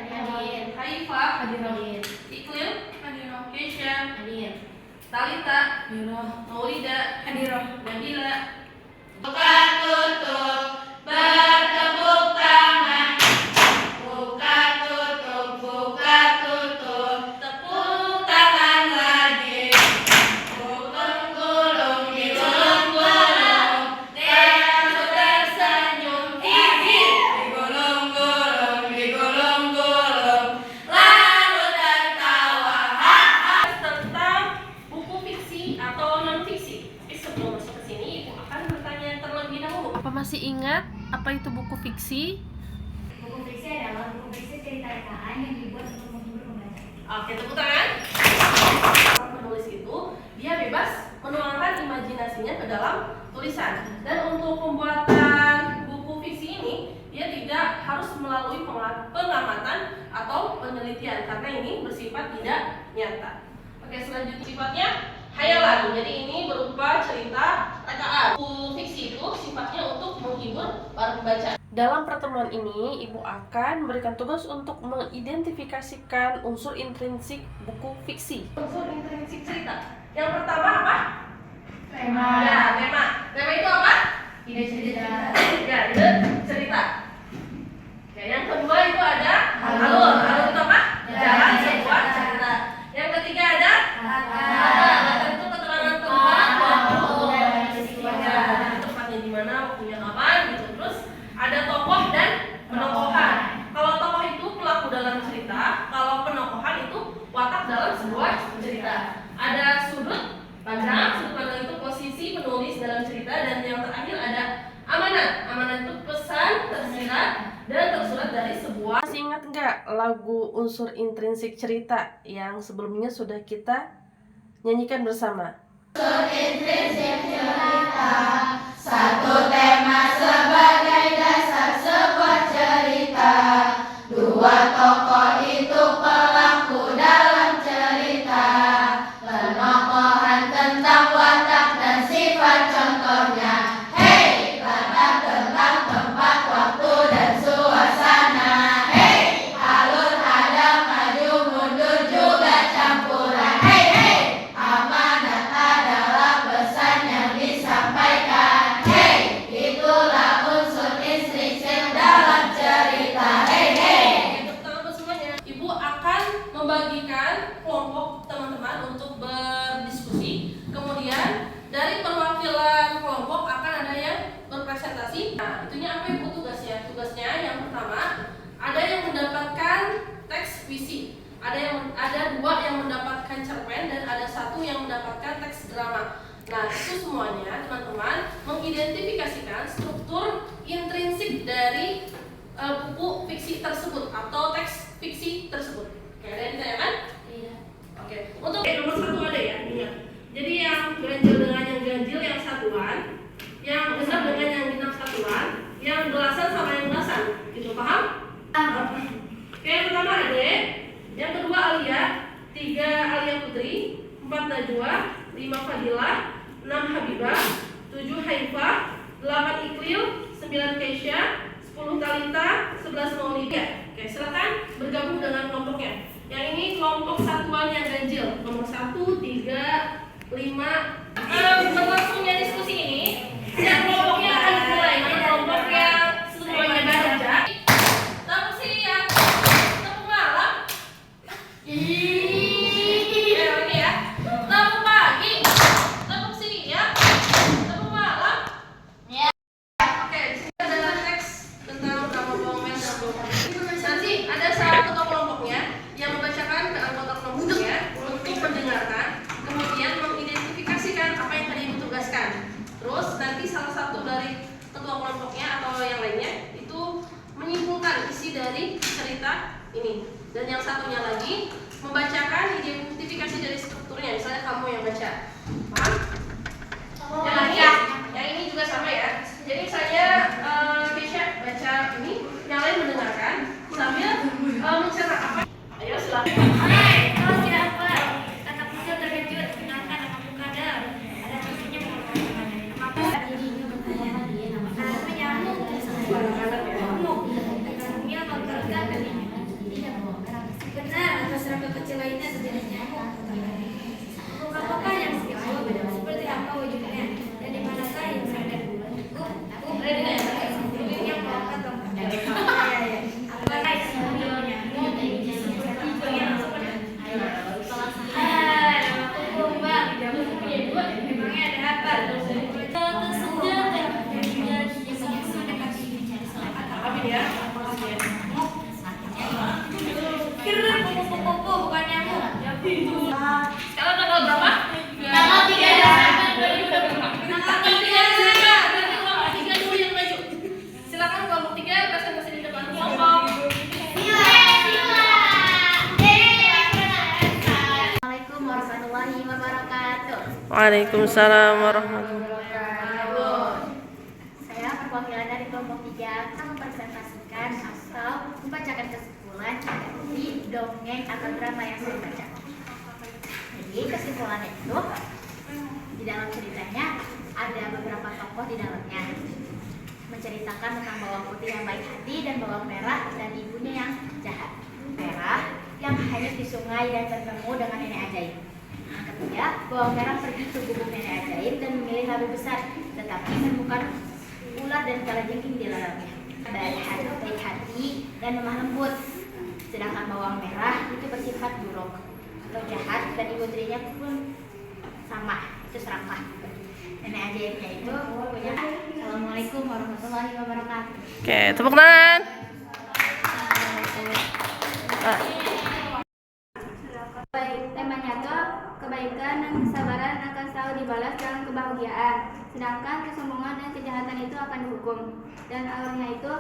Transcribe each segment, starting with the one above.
Hadir. Haifah. Hadir. Iqlil. Hadir. Kesha. Hadir. Talita. Hadir. Maulida. Hadir. Nabila. Buka tutup bertepuk tangan. Buka tutup tepuk tangan lagi. Gulung-gulung digulung-gulung dan tersenyum hihi. Digulung-gulung lalu tertawa haha. Tentang buku fiksi atau non fiksi. Sebelum masuk ke sini, Ibu akan bertanya terlebih dahulu. Apa masih ingat apa itu buku fiksi? Buku fiksi adalah buku fiksi cerita rekaan yang dibuat untuk menghibur pembaca. Oke, tepuk tangan. Penulis itu dia bebas menuangkan imajinasinya ke dalam tulisan. Dan untuk pembuatan buku fiksi ini dia tidak harus melalui pengamatan atau penelitian karena ini bersifat tidak nyata. Oke, selanjutnya sifatnya hayalan. Jadi ini berupa cerita rekaan. Buku fiksi itu sifatnya untuk menghibur para pembaca. Dalam pertemuan ini, Ibu akan memberikan tugas untuk mengidentifikasikan unsur intrinsik buku fiksi. Unsur intrinsik cerita. Yang pertama apa? Tema. Ya, tema. Tema itu apa? Ide cerita. Ya, ide cerita. Oke, yang kedua itu ada alur. Alur itu apa? Jalan sebuah cerita. Yang ketiga ada latar itu keterangan tempat tempatnya di mana, waktunya kapan gitu. Terus ada tokoh dan penokohan. Kalau tokoh itu pelaku dalam cerita, kalau penokohan itu watak dalam sebuah cerita. Ada sudut pandang. Sudut pandang itu posisi penulis dalam cerita. Dan yang terakhir ada amanat. Amanat itu pesan tersirat dan tersurat dari sebuah. Masih ingat nggak lagu unsur intrinsik cerita yang sebelumnya sudah kita nyanyikan bersama? Intrinsik cerita, satu tema sebagai dasar sebuah cerita. Dua tokoh itu pelaku dalam cerita. Penokohan tentang watak dan sifat contohnya. Hey, latar tentang tempat, waktu dan suasana. Hey, alur ada maju mundur juga campuran. Hey, hey, amanat adalah pesan yang disampaikan. Hey, itulah unsur intrinsik dalam cerita. Hey, hey. Untuk teman-teman semuanya, Ibu akan membagikan kelompok teman-teman untuk berdiskusi. Kemudian dari perwakilan kelompok akan ada yang berpresentasi. Nah, itunya apa Ibu tugasnya? Tugasnya yang pertama ada yang mendapatkan teks puisi. Ada dua yang mendapatkan cerpen dan ada satu yang mendapatkan teks drama. Nah, itu semuanya teman-teman mengidentifikasikan struktur intrinsik dari buku fiksi tersebut atau teks fiksi tersebut. Oke, ada yang ditanyakan? Iya. Oke, untuk nomor satu ada ya, ingat. Jadi yang ganjil dengan yang ganjil yang satuan, yang genap dengan yang genap satuan, yang belasan sama yang belasan, gitu paham? Oke, yang pertama Ade, yang kedua Alia, 3 Alia Putri, 4 Najwa, 5 Fadilah, 6 Habibah, 7 Haifah, 8 Iqlil, 9 Kesha, 10 Talita, 11 Maulida. Oke, silakan bergabung dengan kelompoknya. Yang ini kelompok satuan yang ganjil. Nomor 1, 3, 5. Berlangsungnya diskusi ini, yang kelompoknya akan dimulai. Mana kelompok yang semuanya baca? Tepuk siang, tepuk malam. Ya, lagi ya. Tepuk pagi, tepuk siang, tepuk malam. Oke, di sini ada teks tentang nama bawang merah dan bawang putih. Nanti ada salah satu kelompoknya yang membacakan ke anggota kelompoknya untuk mendengarkan, kemudian mengidentifikasikan apa yang tadi ditugaskan. Terus nanti salah satu dari ketua kelompoknya atau yang lainnya itu menyimpulkan isi dari cerita ini. Dan yang satunya lagi membacakan identifikasi dari strukturnya. Misalnya kamu yang baca, paham? Yang lagi yang ini juga sama ya. Jadi saya Kesha baca ini, yang lain mendengarkan sambil mencerna apa. Ayo silakan. Hai, kau siapa? Kata Pusat terkejut, kenalkan namaku Kadal. Ada cucunya mengatakan namaku. Jadi ini bertanya dia namanya nyamuk. Nyamuk. Nyamuknya menggertak dan tidak kecil lainnya terjadi nyamuk. Apakah yang seperti apa wujudnya dan di manakah yang berada? Yang melompat apakah isinya? Memangnya ada apa? Kupu-kupu bukan nyamuk. Sekarang tanggal berapa? Tanggal 3 Desember 2020. Tanggal 3 Desember. Berarti kelompok 3 dulu yang maju. Silakan kelompok 3 presentasi di depan kelompok. Assalamualaikum warahmatullahi wabarakatuh. Waalaikumsalam warahmatullahi Wabarakatuh. Saya perwakilan dari kelompok 3 akan mempresentasikan atau membacakan kesimpulan dari dongeng atau drama yang saya baca. Jadi kesimpulannya itu di dalam ceritanya ada beberapa tokoh di dalamnya menceritakan tentang bawang putih yang baik hati dan bawang merah dan ibunya yang jahat. Merah yang hanyut di sungai dan bertemu dengan nenek ajaib. Yang ketiga, bawang merah pergi ke gubuk nenek ajaib dan memilih labu besar, tetapi menemukan ular dan kalajengking di dalamnya. Baik hati dan lemah lembut. Sedangkan bawang merah itu bersifat buruk atau jahat dan ibu tirinya pun sama, itu serakah. Nenek ajaibnya itu punya. Assalamualaikum warahmatullahi wabarakatuh. Oke, tepuk tangan. Temanya itu kebaikan dan kesabaran akan selalu dibalas dengan kebahagiaan, sedangkan kesombongan dan kejahatan itu akan dihukum. Dan alurnya itu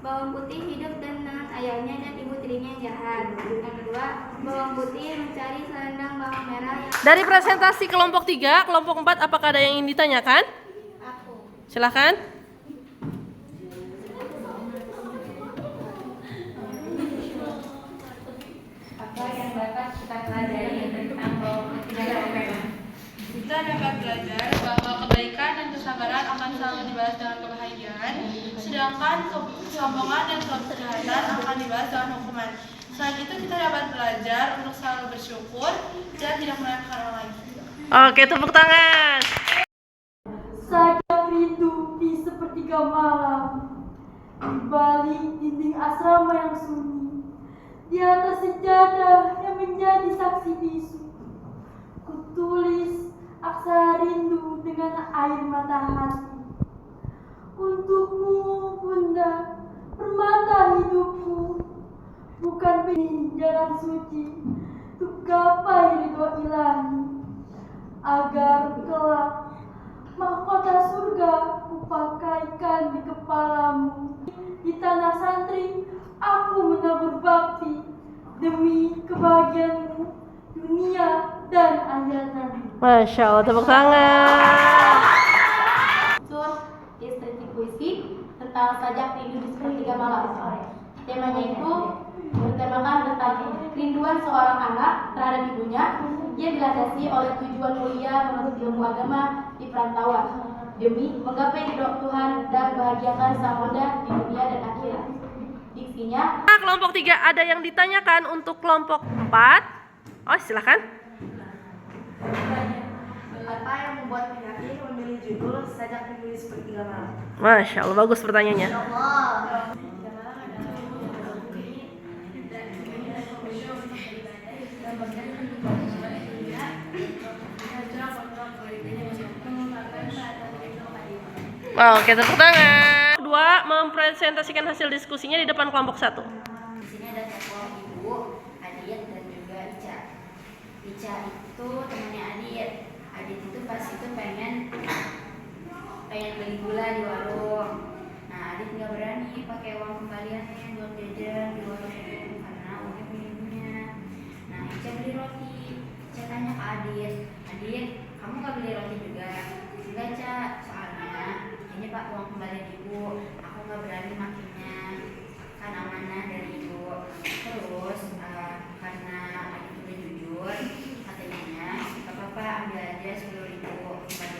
bawang putih hidup dengan ayahnya dan ibu tirinya yang jahat. Yang kedua, bawang putih mencari selendang bawang merah yang Dari presentasi kelompok 3, kelompok 4 apakah ada yang ingin ditanyakan? Silakan. apa yang dapat kita pelajari tentang bawang putih dan bawang merah. Kita dapat belajar bahwa kebaikan dan kesabaran akan selalu dibalas dengan kebahagiaan, sedangkan kesombongan dan kejahatan akan dibalas dengan hukuman. Selain itu kita dapat belajar untuk selalu bersyukur dan tidak meremehkan orang lain. Oke, tepuk tangan. Saja rindu di sepertiga malam, di balik dinding asrama yang sunyi, di atas sejadah yang menjadi saksi bisu. Kutulis aksara rindu dengan air mata hati. Untukmu, Bunda, permata hidupku, bukan pilih jalan suci, untuk gapai ridho ilahi, agar kelak mahkota surga kupakaikan di kepalamu. Di tanah santri aku menabur bakti demi kebahagiaanmu dunia dan akhirat nanti. Masya Allah, tepuk tangan. Ilustrasi puisi tentang sajak rindu di sepertiga malam. Temanya itu bertemakan tentang kerinduan seorang anak terhadap ibunya. Ia dilandasi oleh tujuan mulia menuntut ilmu agama di perantauan demi menggapai ridho Tuhan dan bahagiakan sang bunda di dunia dan akhirat. Diksinya, Kelompok 3 ada yang ditanyakan untuk kelompok 4? Oh, silakan. apa yang membuat penyair memilih judul sajak rindu di sepertiga malam? Masya Allah, bagus pertanyaannya. Oke, tepuk tangan. Kedua, mempresentasikan hasil diskusinya di depan kelompok 1. Di sini ada tokoh ibu, Adit dan juga Ica. Ica itu temannya Adit. Adit itu pas itu pengen beli gula di warung. Nah, Adit nggak berani pakai uang kembaliannya buat jajan di warung itu karena uangnya punya ibunya. Nah, Ica beli roti. Ica tanya ke Adit, Adit, kamu nggak beli roti juga? Enggak, Ca, soalnya ini Pak uang kembalian ibu, aku nggak berani makannya, kan amanah dari ibu. Terus karena Adit udah jujur, katanya nggak apa-apa, ambil aja 10.000.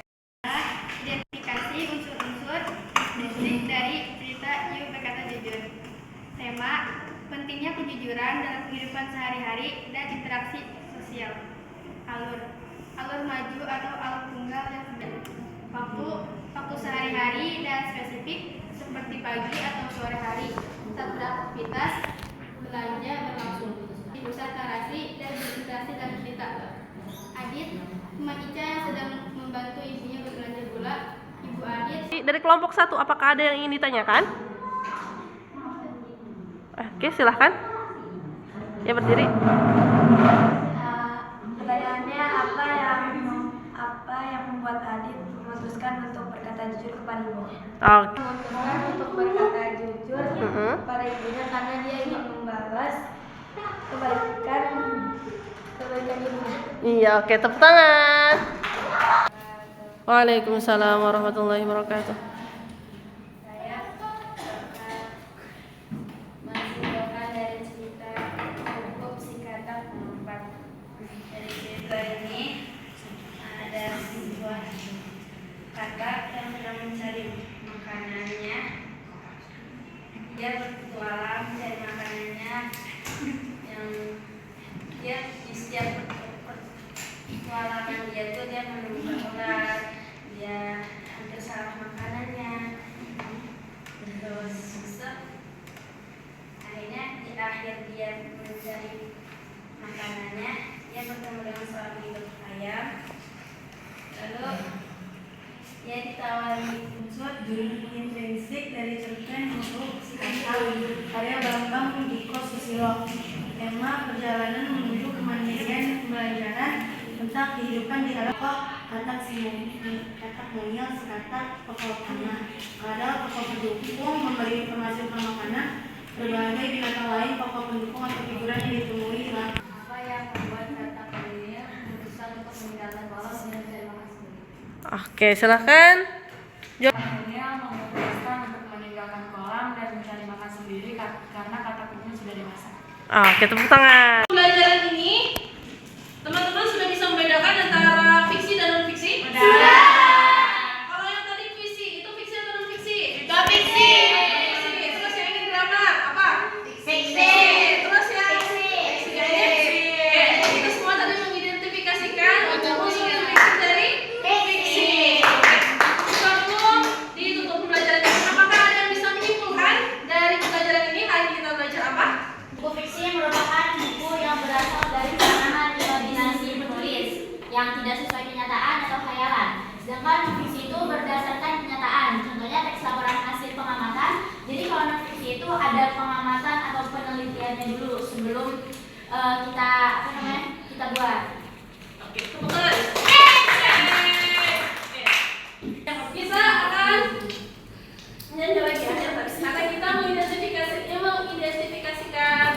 Identifikasi unsur-unsur dari cerita Yuk Berkata Jujur. Tema pentingnya kejujuran kejujuran dalam kehidupan sehari-hari dan interaksi sosial. Alur maju atau alur tunggal yang waktu sehari-hari dan spesifik seperti pagi atau sore hari saat beraktivitas belanja berlangsung di pusat narasi dan berinteraksi dalam cerita. Adit, teman Ica yang sedang membantu ibunya berbelanja gula. Ibu Adit. Dari kelompok 1, apakah ada yang ingin ditanyakan? Oke, silahkan. Ya, berdiri. Pertanyaannya apa yang membuat Adit memutuskan untuk berkata jujur kepada ibunya? Oke. Memutuskan untuk berkata jujur kepada ibunya karena dia ingin membalas kebaikan ibunya. Iya, oke, tepuk tangan. Waalaikumsalam warahmatullahi wabarakatuh. Saya menyimpulkan dari cerita buku Psikata 4. Dari cerita ini ada sebuah kakak yang sedang mencari makanannya. Dia berpetualang mencari makanannya yang dia di setiap petualangan dia tuh dia menemukan ular, dia hampir salah makanannya, terus akhirnya di akhir dia mencari makanannya dia bertemu dengan seorang hidup ayam, lalu dia ditawari unsur intrinsik dari cerpen buku Psikata karya Bambang Diko Susilo. Tema perjalanan menuju kemandirian pembelajaran tentang kehidupan di alam kata mungil sekata pokok tanah. Ada pokok pendukung memberi informasi tentang makanan berbagai binatang lain pokok pendukung atau figuran yang ditemui lah. Apa yang membuat kata mungil memutuskan untuk meninggalkan kolam dan mencari makan sendiri? Oke, silahkan. Mungil memutuskan untuk meninggalkan kolam dan mencari makan sendiri karena kata mungil sudah dewasa. Oke, tepuk tangan. Pembelajaran ini teman-teman sudah bisa membedakan antara fiksi dan non fiksi? Kalau yang tadi fiksi, itu fiksi atau non fiksi? Itu fiksi. Terus yang ini drama apa? Fiksi. Terus yang fiksi. Kita semua tadi mengidentifikasikan unsur fiksi dari fiksi. Sebelum ditutup pembelajaran ini, apakah ada yang bisa menyimpulkan dari pembelajaran ini hari ini kita belajar apa? Buku fiksi merupakan buku yang berasal dari karangan imajinasi penulis yang tidak sesuai kenyataan atau khayalan. Sedangkan non-fiksi itu berdasarkan kenyataan. Contohnya teks laporan hasil pengamatan. Jadi kalau non-fiksi itu ada pengamatan atau penelitiannya dulu sebelum kita buat. Oke, tepuk tangan. Bisa akan nyanyi lagi ya. Karena kita mengidentifikasikan